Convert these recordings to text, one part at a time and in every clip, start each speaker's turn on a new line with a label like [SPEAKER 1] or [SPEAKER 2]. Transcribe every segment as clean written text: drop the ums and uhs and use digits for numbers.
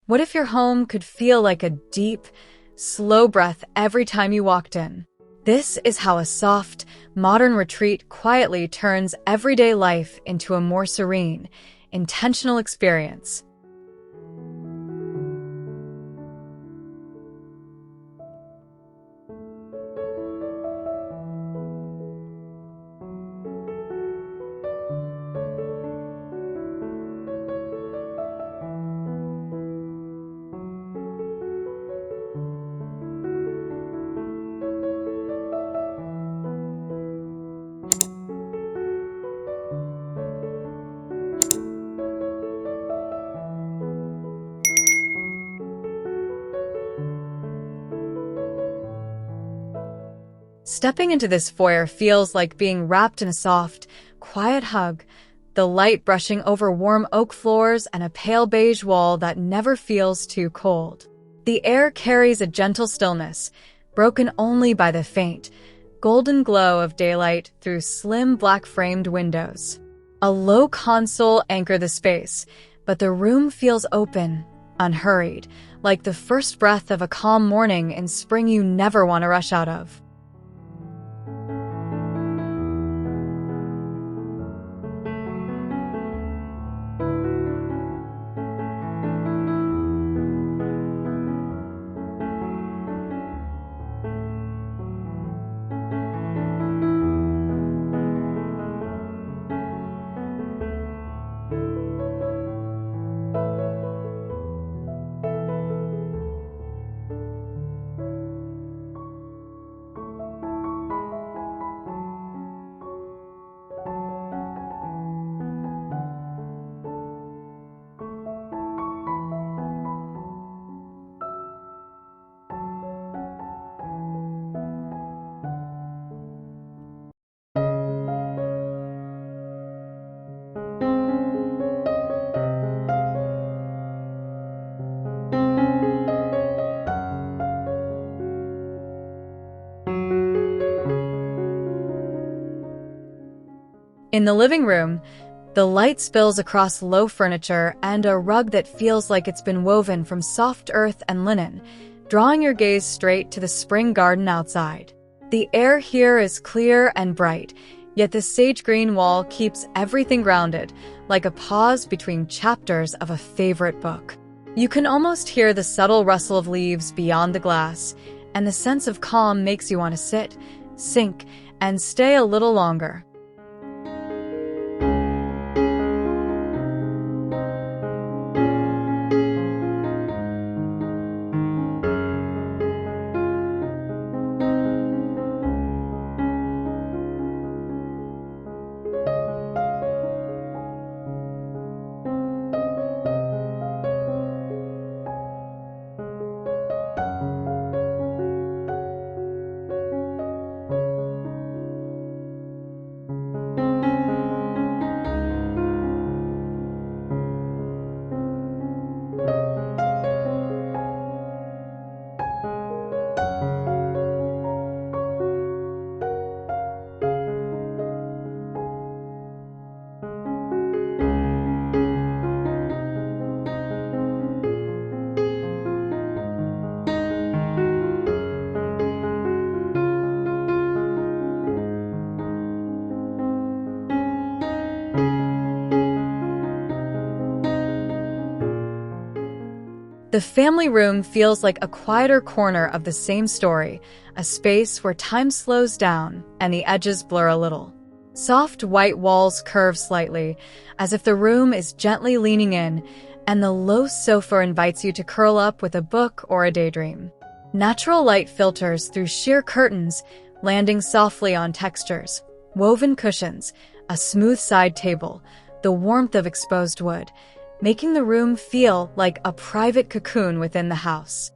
[SPEAKER 1] What if your home could feel like a deep, slow breath every time you walked in? This is how a soft, modern retreat quietly turns everyday life into a more serene, intentional experience. Stepping into this foyer feels like being wrapped in a soft, quiet hug, the light brushing over warm oak floors and a pale beige wall that never feels too cold. The air carries a gentle stillness, broken only by the faint, golden glow of daylight through slim black-framed windows. A low console anchors the space, but the room feels open, unhurried, like the first breath of a calm morning in spring you never want to rush out of. In the living room, the light spills across low furniture and a rug that feels like it's been woven from soft earth and linen, drawing your gaze straight to the spring garden outside. The air here is clear and bright, yet the sage green wall keeps everything grounded, like a pause between chapters of a favorite book. You can almost hear the subtle rustle of leaves beyond the glass, and the sense of calm makes you want to sit, sink, and stay a little longer. The family room feels like a quieter corner of the same story, a space where time slows down and the edges blur a little. Soft white walls curve slightly, as if the room is gently leaning in, and the low sofa invites you to curl up with a book or a daydream. Natural light filters through sheer curtains, landing softly on textures, woven cushions, a smooth side table, the warmth of exposed wood, making the room feel like a private cocoon within the house.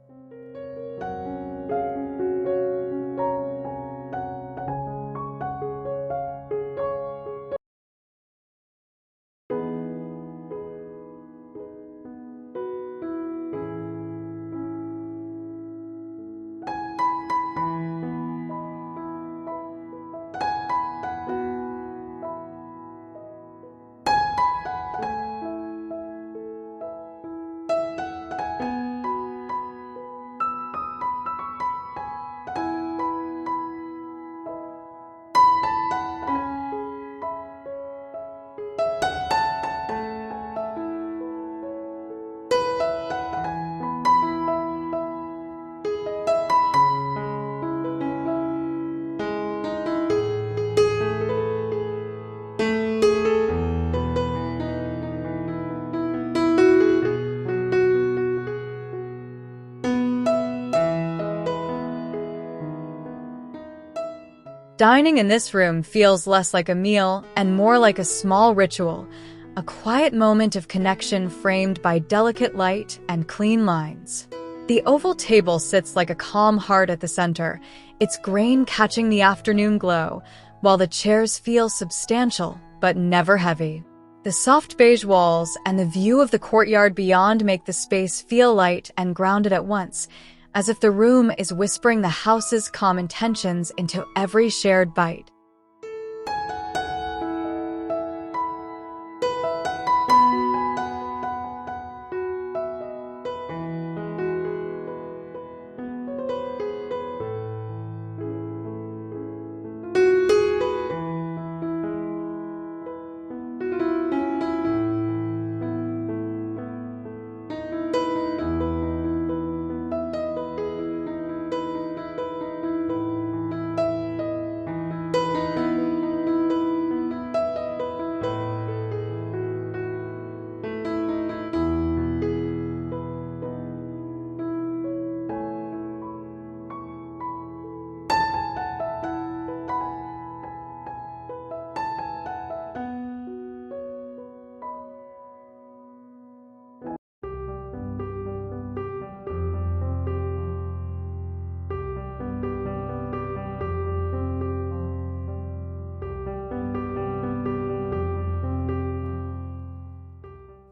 [SPEAKER 1] Dining in this room feels less like a meal and more like a small ritual, a quiet moment of connection framed by delicate light and clean lines. The oval table sits like a calm heart at the center, its grain catching the afternoon glow, while the chairs feel substantial but never heavy. The soft beige walls and the view of the courtyard beyond make the space feel light and grounded at once, as if the room is whispering the house's calm intentions into every shared bite.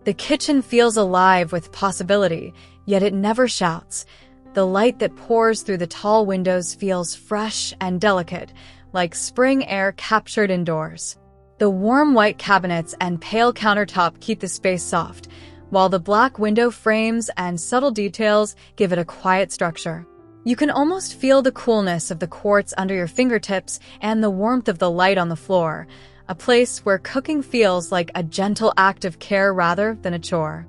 [SPEAKER 1] The kitchen feels alive with possibility, yet it never shouts. The light that pours through the tall windows feels fresh and delicate, like spring air captured indoors. The warm white cabinets and pale countertop keep the space soft, while the black window frames and subtle details give it a quiet structure. You can almost feel the coolness of the quartz under your fingertips and the warmth of the light on the floor, a place where cooking feels like a gentle act of care rather than a chore.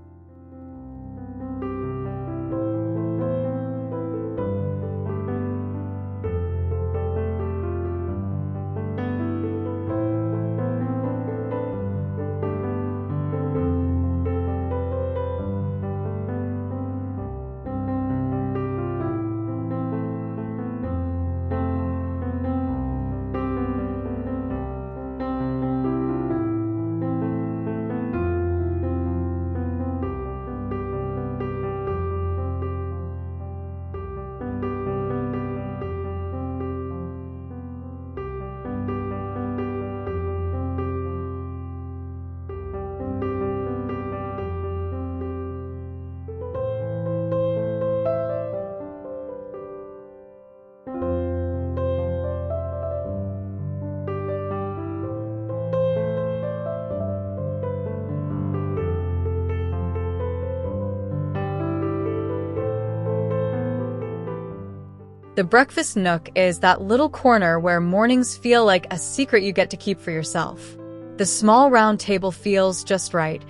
[SPEAKER 1] The breakfast nook is that little corner where mornings feel like a secret you get to keep for yourself. The small round table feels just right,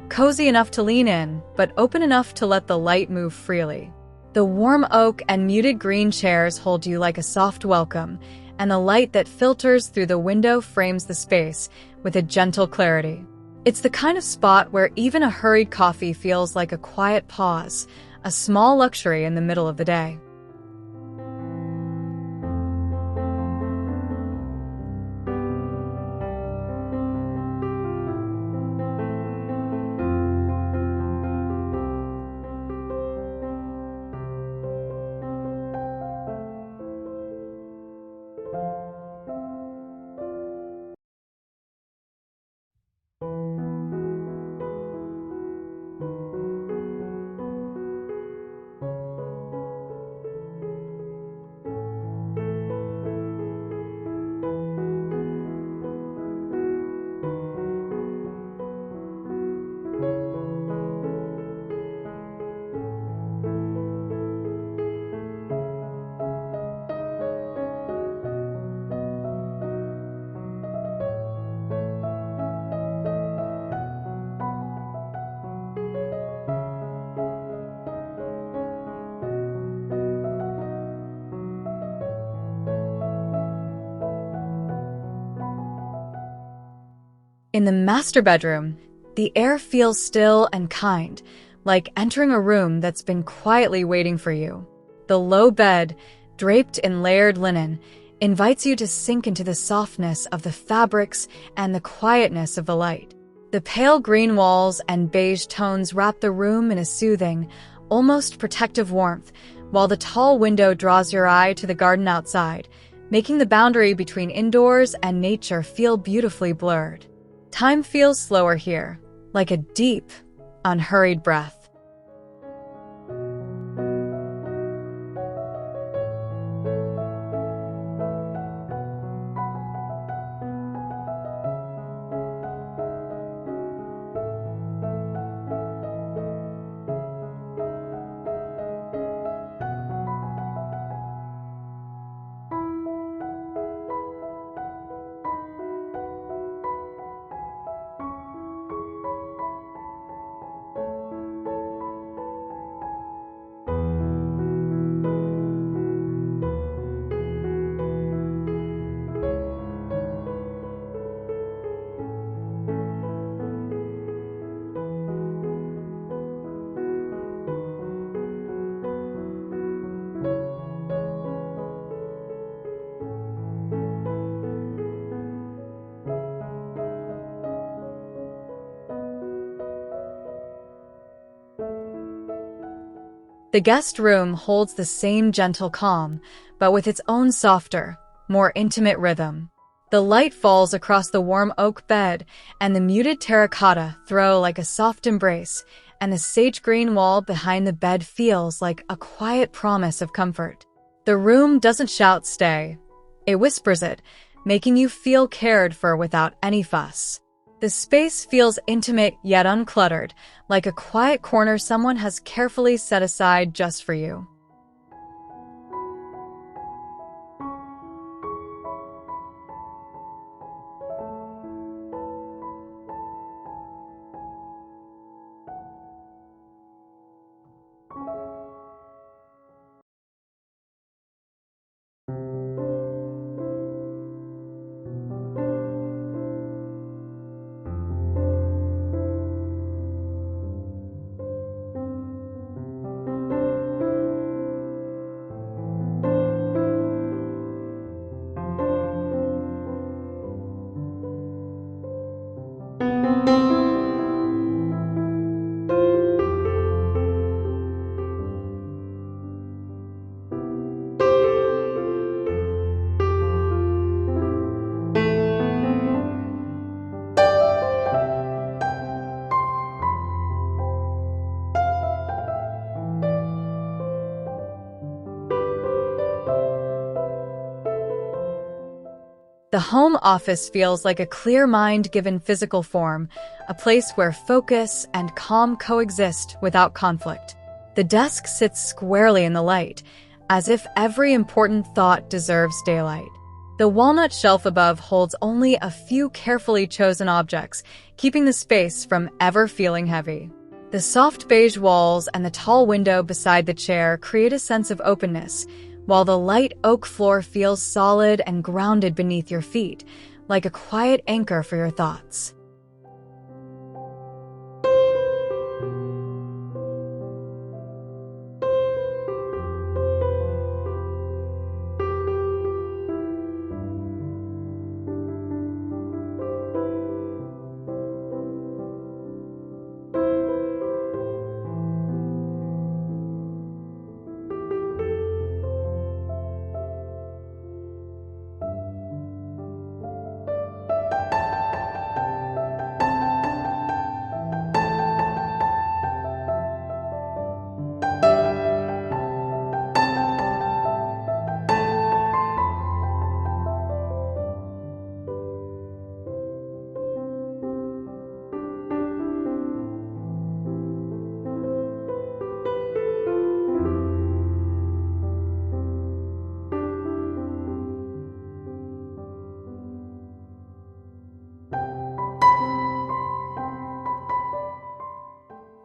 [SPEAKER 1] cozy enough to lean in, but open enough to let the light move freely. The warm oak and muted green chairs hold you like a soft welcome, and the light that filters through the window frames the space with a gentle clarity. It's the kind of spot where even a hurried coffee feels like a quiet pause, a small luxury in the middle of the day. In the master bedroom, the air feels still and kind, like entering a room that's been quietly waiting for you. The low bed, draped in layered linen, invites you to sink into the softness of the fabrics and the quietness of the light. The pale green walls and beige tones wrap the room in a soothing, almost protective warmth, while the tall window draws your eye to the garden outside, making the boundary between indoors and nature feel beautifully blurred. Time feels slower here, like a deep, unhurried breath. The guest room holds the same gentle calm, but with its own softer, more intimate rhythm. The light falls across the warm oak bed, and the muted terracotta throw like a soft embrace, and the sage green wall behind the bed feels like a quiet promise of comfort. The room doesn't shout stay. It whispers it, making you feel cared for without any fuss. The space feels intimate yet uncluttered, like a quiet corner someone has carefully set aside just for you. The home office feels like a clear mind given physical form, a place where focus and calm coexist without conflict. The desk sits squarely in the light, as if every important thought deserves daylight. The walnut shelf above holds only a few carefully chosen objects, keeping the space from ever feeling heavy. The soft beige walls and the tall window beside the chair create a sense of openness, while the light oak floor feels solid and grounded beneath your feet, like a quiet anchor for your thoughts.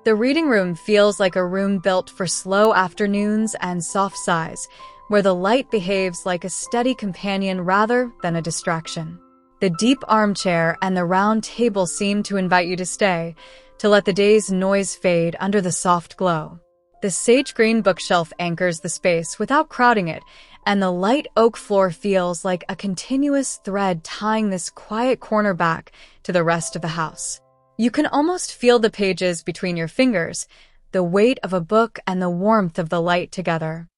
[SPEAKER 1] The reading room feels like a room built for slow afternoons and soft sighs, where the light behaves like a steady companion rather than a distraction. The deep armchair and the round table seem to invite you to stay, to let the day's noise fade under the soft glow. The sage green bookshelf anchors the space without crowding it, and the light oak floor feels like a continuous thread tying this quiet corner back to the rest of the house. You can almost feel the pages between your fingers, the weight of a book and the warmth of the light together.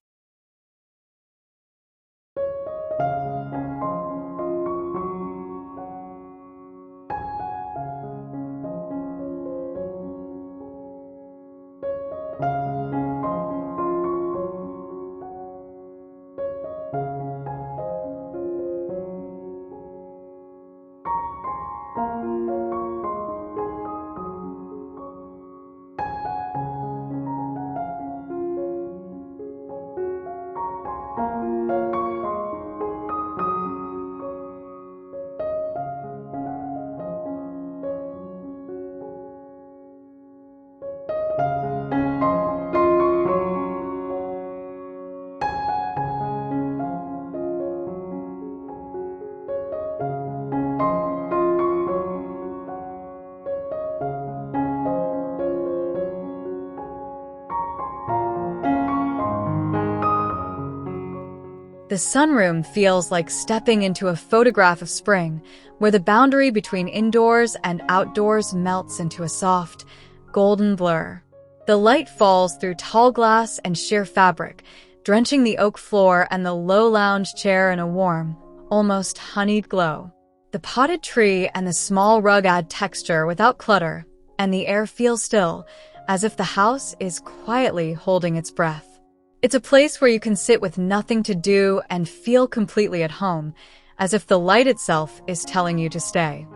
[SPEAKER 1] The sunroom feels like stepping into a photograph of spring, where the boundary between indoors and outdoors melts into a soft, golden blur. The light falls through tall glass and sheer fabric, drenching the oak floor and the low lounge chair in a warm, almost honeyed glow. The potted tree and the small rug add texture without clutter, and the air feels still, as if the house is quietly holding its breath. It's a place where you can sit with nothing to do and feel completely at home, as if the light itself is telling you to stay.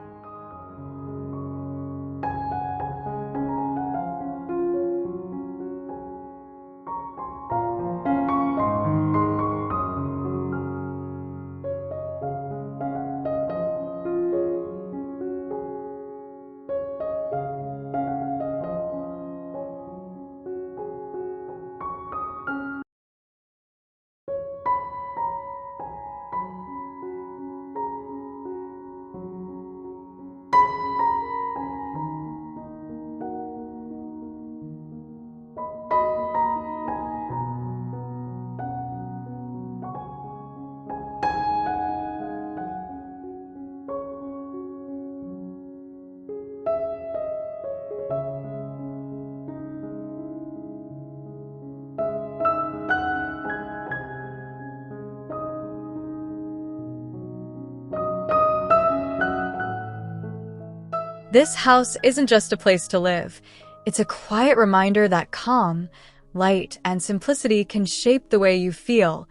[SPEAKER 1] This house isn't just a place to live. It's a quiet reminder that calm, light, and simplicity can shape the way you feel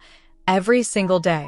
[SPEAKER 1] every single day.